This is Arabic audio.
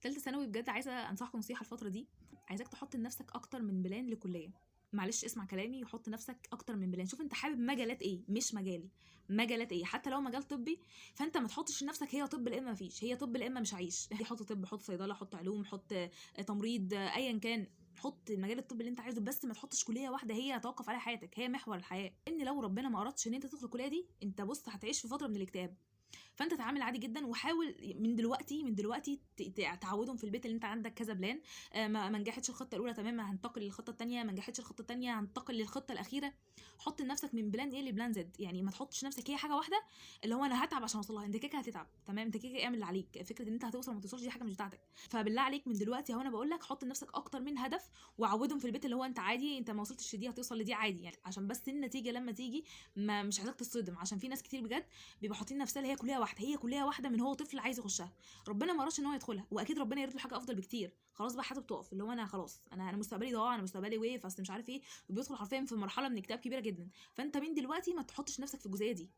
تالتة ثانوي بجد عايزة أنصحكم نصيحة الفترة دي، عايزاك تحط لنفسك أكتر من بلان لكلية. معلش اسمع كلامي وحط نفسك أكتر من بلان. شوف أنت حابب مجالات إيه، مش مجالي، مجالات إيه. حتى لو مجال طبي فأنت ما تحطش لنفسك هي طب لا إما مفيش، هي طب لا إما مش هعيش. حط طب، حط صيدلة، حط علوم، حط تمريض، أيا كان. حط مجال الطب اللي انت عايزه، بس ما تحطش كليه واحده هي هتوقف عليها حياتك، هي محور الحياه. ان لو ربنا ما اردش ان انت تدخل الكليه دي، انت بص هتعيش في فتره من الاكتئاب. فانت تعامل عادي جدا، وحاول من دلوقتي تعودهم في البيت اللي انت عندك كذا بلان. ما نجحتش الخطه الاولى، تمام هنتقل للخطه الثانيه، ما نجحتش الخطه الثانيه هنتقل للخطه الاخيره. حط لنفسك من بلان ايه لبلان زد، يعني ما تحطش نفسك هي حاجه واحده اللي هو انا هتعب عشان اوصل لها. انت كده هتتعب، تمام، انت كده اعمل اللي عليك. فكره ان انت هتوصل وما توصلش دي حاجه مش بتاعتك. فبالله عليك من دلوقتي اهو انا بقول لك حط لنفسك اكتر من هدف، وعودهم في البيت اللي هو انت عادي، انت ما وصلتش لدي هتوصل لدي عادي، يعني عشان بس النتيجه لما تيجي ما مش عايزاك تصدم. عشان في ناس كتير بجد بيبقوا حاطين نفسها اللي هي كليه واحده، هي كليه واحده من هو طفل عايز يخشها. ربنا ما رضاش ان هو يدخلها، واكيد ربنا يريد له حاجه افضل بكتير. خلاص بقى حاجه بتقف اللي هو انا خلاص، انا مستقبلي ضاع، انا مستقبلي وقف، اصل مش عارف ايه. وبيدخل حرفيا في مرحله من اكتئاب كبيره جدا. فانت من دلوقتي ما تحطش نفسك في الجزئيه دي.